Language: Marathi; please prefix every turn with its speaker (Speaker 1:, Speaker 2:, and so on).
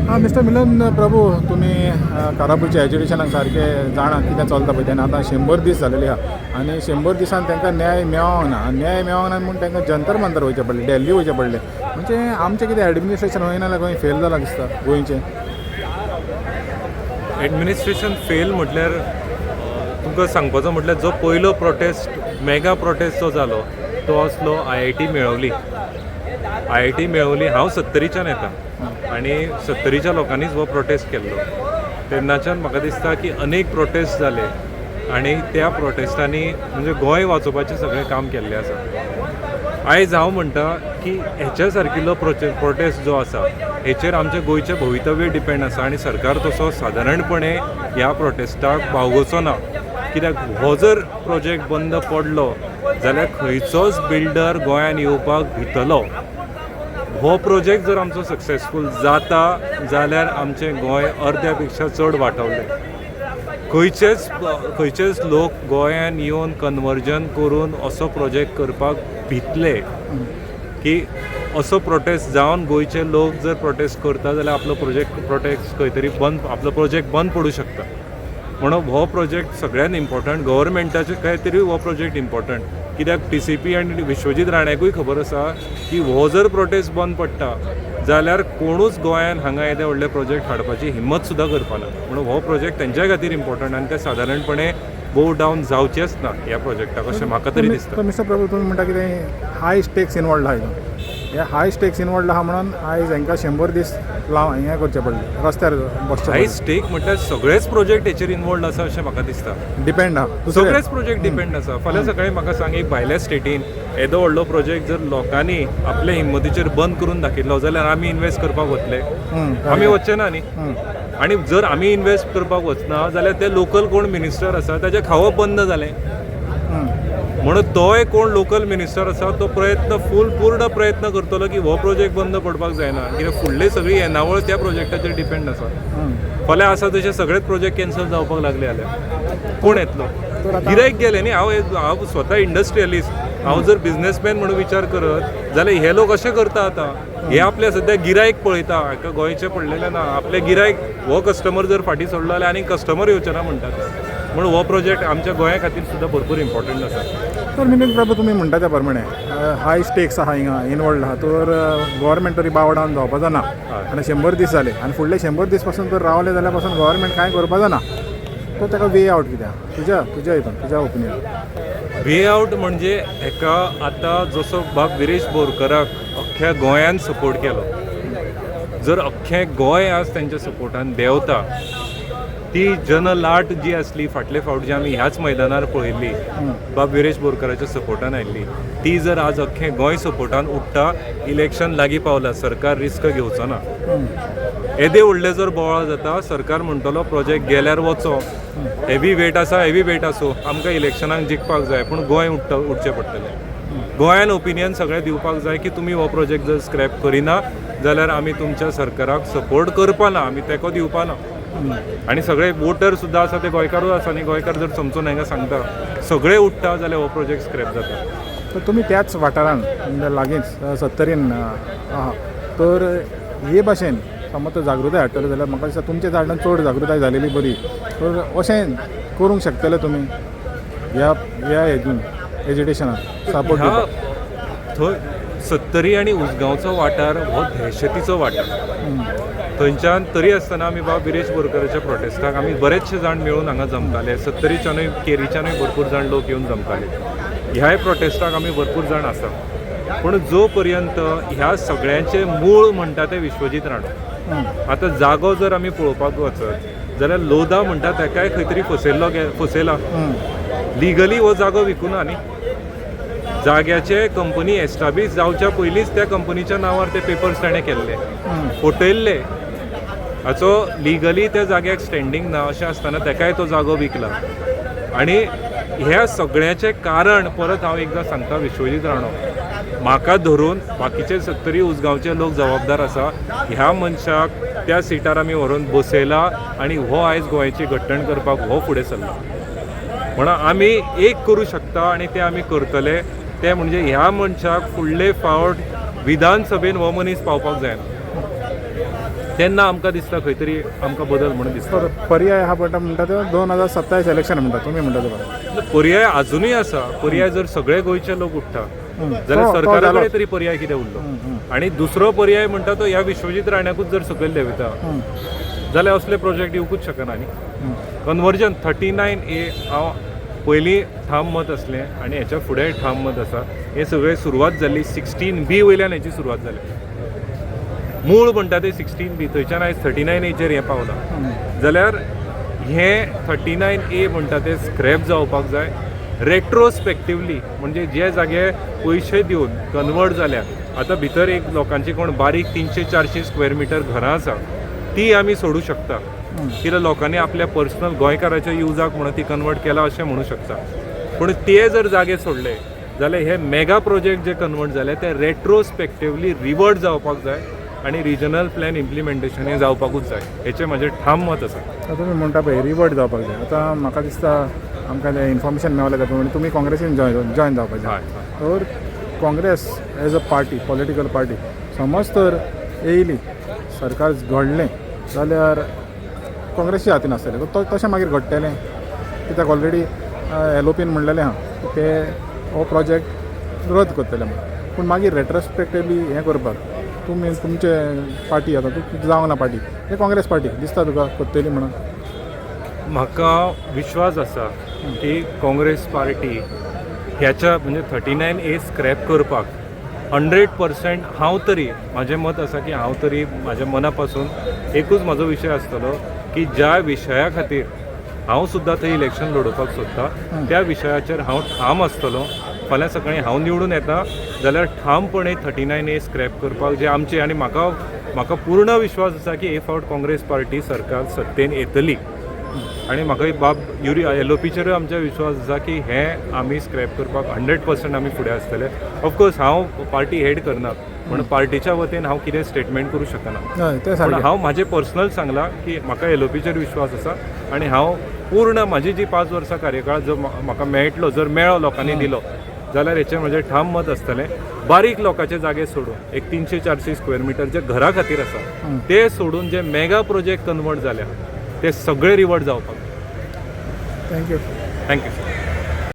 Speaker 1: हां मिस्टर मिलन प्रभू तुमी कारापूरच्या एज्युकेशनाक सारके जाणा कितें चलता पळय तेन्ना आतां 100 दीस जालेले आहा आनी 100 दिसान तांकां न्याय मेळोंक ना न्याय मेळोंक ना म्हूण तांकां जंतर मंतर वयचें पडलें दिल्ली वयचें पडलें म्हणजे आमचें कितें एडमिनिस्ट्रेशन वयना जाल्यार खंय फेल जालां दिसता गोंयचें.
Speaker 2: एडमिनिस्ट्रेशन फेल म्हटल्यार तुमकां सांगपाचो म्हटल्यार जो पयलो प्रोटेस्ट मेगा प्रोटेस्ट जो जालो तो असलो IIT मेळवली. IIT मेळवली हांव 70च्यान येता आनी 70च्या लोकांनीच हो प्रोटेस्ट केल्लो. तेन्नाच्यान म्हाका दिसता की अनेक प्रोटेस्ट जाले आनी त्या प्रोटेस्टांनी म्हणजे गोंय वाचोवपाचें सगळें काम केल्लें आसा. आयज हांव म्हणटा की हेच्या सारकिल्लो प्रोटेस्ट जो आसा हेचेर आमचें गोंयचें भवितव्य डिपेंड आसा आनी सरकार तसो सादारणपणे ह्या प्रोटेस्टाक वावगोचो ना. कित्याक हो जर प्रोजेक्ट बंद पडलो जाल्यार खंयचोच बिल्डर गोंयान येवपाक भितलो. हो प्रोजेक्ट जर आमचो सक्सेसफूल जाता जाल्यार आमचें गोंय अर्द्या पेक्षा चड वाटावलें. खंयचेच लोक गोंयान येवन कन्वर्जन करून असो प्रोजेक्ट करपाक भितले की असो प्रोटेस्ट जावन गोंयचे लोक जर प्रोटेस्ट करता जाल्यार आपलो प्रोटेस्ट खंय तरी आपलो प्रोजेक्ट बंद पडूं शकता. म्हणून हो प्रोजेक्ट सगळ्यान इम्पॉर्टंट गव्हर्मेंटाचे काय तरी हो प्रोजेक्ट इम्पॉर्टंट. कित्याक TCP आनी विश्वजीत राण्याकूय खबर आसा की हो जर प्रोटेस्ट बंद पडटा जाल्यार कोणूच गोंयान हांगा येदे व्हडले प्रोजेक्ट हाडपाची हिम्मत सुद्दां करपाना. म्हणून हो प्रोजेक्ट तेंच्या खातीर इम्पॉर्टंट आनी ते सादारणपणे गो डावन जावचेच ना ह्या प्रोजेक्टाक अशें म्हाका तरी दिसता.
Speaker 1: मिस्टर प्रभू तुमी म्हणटा कितें हाय स्टेक्स इनवॉल्ड आहा हितून हे हाय स्टेक्स इनवॉल्ड आहा म्हणून आयज हांकां 100 दीस हें करचें पडलें रस्त्यार बसचें.
Speaker 2: हाय स्टेक म्हटल्यार सगळेच प्रोजेक्ट हेचेर इनवॉल्ड आसा अशें म्हाका दिसता.
Speaker 1: डिपेंड आहा
Speaker 2: सगळेच प्रोजेक्ट डिपेंड आसा. फाल्यां सकाळीं म्हाका सांग एक भायल्या स्टेटीन येदो व्हडलो प्रोजेक्ट जर लोकांनी आपल्या हिम्मतीचेर बंद करून दाखयलो जाल्यार आमी इन्वेस्ट करपाक वतले. आमी वचचे ना न्ही. आनी जर आमी इन्वेस्ट करपाक वचना जाल्यार ते लोकल कोण मिनिस्टर आसा ताचें खावप बंद जालें. म्हणून तोय कोण लोकल मिनिस्टर आसा तो पूर्ण प्रयत्न करतलो की हो प्रोजेक्ट बंद पडपाक जायना. कित्याक फुडली सगळी येणावळ त्या प्रोजेक्टाचेर डिपेंड आसा. फाल्यां आसा तशे सगळेच प्रोजेक्ट कॅन्सल जावपाक लागले जाल्यार कोण येतलो. गिरायक गेले न्ही. हांव स्वता इंडस्ट्रियलिस्ट. हांव जर बिझनेसमॅन म्हणून विचार करत जाल्यार हे लोक अशें करता आतां हे आपल्या सद्या गिरायक पळयता हाका गोंयचे पडलेले ना. आपले गिरायक हो कस्टमर जर फाटीं सोडलो जाल्यार आनी कस्टमर येवचे ना म्हणटात. म्हणून हो प्रोजेक्ट आमच्या गोंया खातीर सुद्दां भरपूर इम्पॉर्टंट आसा.
Speaker 1: तर मिनिट प्रभू तुमी म्हणटा त्या प्रमाणे हाय स्टेक्स आहा हिंगा इनवॉल्ड आहा तर गव्हर्मेंट तरी बावडावन जावपाक जाना. आनी 100 दीस जाले आनी फुडले 100 दीस पासून तर रावले जाल्यार पासून गव्हर्मेंट कांय करपाक जाना. तर ताका वे आवट कित्याक तुज्या हितून तुज्या ओपिनियन
Speaker 2: वे आवट म्हणजे हेका आतां जसो बाब विरेश बोरकराक अख्ख्या गोंयान सपोर्ट केलो. जर अख्खें गोंय आज तेंच्या सपोर्टान देंवता ती जनलाट जी आसली फाटले फावट जी आमी ह्याच मैदानार पळयल्ली बाब विरेश बोरकराच्या सपोर्टान आयिल्ली ती जर आज अख्खें गोंय सपोर्टान उठ्ठा इलेक्शन लागीं पावला सरकार रिस्क घेवचो ना. येदे व्हडले जर बोवाळ जाता सरकार म्हणटलो प्रोजेक्ट गेल्यार वचो हेवी वेट आसूं आमकां इलेक्शनाक जिखपाक जाय पूण गोंय उठचें पडटलें. गोंयान ओपिनियन सगळें दिवपाक जाय की तुमी हो प्रोजेक्ट जर स्क्रॅप करिना जाल्यार आमी तुमच्या सरकाराक सपोर्ट करपा ना आमी तेंको दिवपा ना. आनी सगळे वोटर सुद्दां आसा ते गोंयकारूच आसा आनी गोंयकार जर समजून हांगा सांगता सगळे उठ्ठा जाल्यार हो प्रोजेक्ट स्क्रॅप जाता.
Speaker 1: तर तुमी त्याच वाठारान म्हणजे लागींच 70 आहा तर हे भाशेन समज तर जागृताय हाडटले जाल्यार म्हाका दिसता तुमच्या झाडान चड जागृताय जालेली बरी. तर अशें करूंक शकतले तुमी ह्या हेतून एज्युकेशनाक सपोर्ट
Speaker 2: थंय 70 आनी उसगांवचो वाठार हो दहशतीचो वाठार. थंयच्यान तरी आसतना आमी बाब विरेश बोरकराच्या प्रोटेस्टाक आमी बरेचशे जाण मेळून हांगा जमताले. 70च्यानूय केरीच्यानूय भरपूर जाण लोक येवन जमताले. ह्याय प्रोटेस्टाक आमी भरपूर जाण आसा. पूण जो पर्यंत ह्या सगळ्यांचे मूळ म्हणटा ते विश्वजीत राणो. आतां जागो जर आमी पळोवपाक वचत जाल्यार लोदा म्हणटा ताकाय खंय तरी फसयला. लिगली हो जागो विकुना न्ही. जाग्याचे कंपनी एस्टाब्लीश जावच्या पयलींच त्या कंपनीच्या नांवार ते पेपर्स ताणें केल्ले फटयल्ले. हाचो लिगली त्या जाग्याक स्टँडींग ना अशें आसतना ताकाय तो जागो विकला. आनी ह्या सगळ्याचें कारण परत हांव एकदां सांगता विश्वजीत राणो. म्हाका धरून बाकीचे 70 उसगांवचे लोक जबाबदार आसा. ह्या मनशाक त्या सिटार आमी व्हरून बसयला आनी हो आयज गोंयची घट्टण करपाक हो फुडें सरला. म्हणून आमी एक करूं शकता आनी तें आमी करतले ते म्हणजे ह्या मनशाक फुडले फावट विधानसभेन हो मनीस पावपाक जायना. तेन्ना आमकां दिसता खंय तरी आमकां बदल म्हणून दिसता.
Speaker 1: तर पर्याय हा पडटा म्हणटा तो 2027 इलेक्शन म्हणटा तुमी म्हणटा तो
Speaker 2: पर्याय अजूनय आसा. पर्याय जर सगळे गोंयचे लोक उठता जाल्यार सरकारा कडेन तरी पर्याय कितें उरलो. आनी दुसरो पर्याय म्हणटा तो ह्या विश्वजीत राण्याकूच जर सकयल देंवयता जाल्यार असले प्रोजेक्ट येवकूच शकना. न्ही कन्वर्जन 39A हांव पयलीं ठाम मत असलें आनी हेच्या फुडेंय ठाम मत आसा. हे सगळे सुरवात जाल्ली 16B वयल्यान हेची सुरवात जाली. मूळ म्हणटा ते 16B थंयच्यान आयज 39Aचेर हें पावलां. जाल्यार हें 39A म्हणटा ते स्क्रॅप जावपाक जाय रेट्रोस्पेक्टिवली. म्हणजे जे जागे पयशे दिवन कन्वर्ट जाल्यात आतां भितर एक लोकांची कोण बारीक 300-400 स्क्वेअर मिटर घरां आसा ती आमी सोडूं शकता. कित्याक लोकांनी आपल्या पर्सनल गोंयकाराच्या युजाक म्हणून ती कन्वर्ट केला अशें म्हणूं शकता. पूण ते जर जागे सोडले जाल्यार हे मेगा प्रोजेक्ट जे कन्वर्ट जाले ते रेट्रोस्पेक्टिवली रिवर्ट जावपाक जाय आनी रिजनल प्लॅन इम्प्लिमेंटेशन हें जावपाकूच जाय. हेचें म्हजें ठाम मत आसा.
Speaker 1: तुमी म्हणटा पळय रिवर्ट जावपाक जाय. आतां म्हाका दिसता आमकां तें इन्फॉर्मेशन मेळलें तातूंत तुमी काँग्रेसीन जॉयन जावपाक जाय. तर Congress as a party political party समज तर येयली सरकार घडलें जाल्यार काँग्रेसच्या हातीन आसतलें. तशें मागीर घडटलें कित्याक ऑलरेडी LOPन म्हणलेलें आहा ते हो प्रोजेक्ट रद्द करतले म्हणून. पूण मागीर रेट्रोस्पेक्टिवली हें करपाक तुमी तुमचे पार्टी आतां तूं जावंक ना पार्टी हे काँग्रेस पार्टी दिसता तुका करतली म्हणून.
Speaker 2: म्हाका विश्वास आसा की काँग्रेस पार्टी ह्याच्या म्हणजे 39A स्क्रॅप करपाक 100% हांव तरी म्हाजें मत आसा की हांव तरी म्हाज्या मना पासून एकूच म्हाजो विशय आसतलो की ज्या विशया खातीर हांव सुद्दां थंय इलेक्शन लडोवपाक सोदता त्या विशयाचेर हांव ठाम आसतलो. फाल्यां सकाळीं हांव निवडून येता जाल्यार ठामपणे 39A स्क्रॅप करपाक जे आमचे आनी म्हाका पूर्ण विश्वास आसा की हे फावट काँग्रेस पार्टी सरकार सत्तेन येतली. आनी म्हाका LOPचेरूय आमच्या विश्वास आसा की हें आमी स्क्रॅप करपाक 100% आमी फुडें आसतले. ऑफकोर्स हांव पार्टी हेड करना पूण पार्टीच्या वतीन हांव कितें स्टेटमेंट करूं शकना. पूण हांव म्हाजें पर्सनल सांगलां की म्हाका LOPचेर विश्वास आसा आनी हांव पूर्ण म्हाजी जी 5 वर्सां कार्यकाळ जो म्हाका मेळटलो जर मेळ्ळो लोकांनी दिलो जाल्यार हेचें म्हजें ठाम मत आसतलें. बारीक लोकांचे जागे सोडून एक 300-400 स्क्वेअर मिटर जे घरा खातीर आसा ते सोडून जे मेगा प्रोजेक्ट कन्वर्ट जाल्या ते सगळे रिवर्ट जावपाक.
Speaker 1: थँक्यू.
Speaker 2: थँक्यू.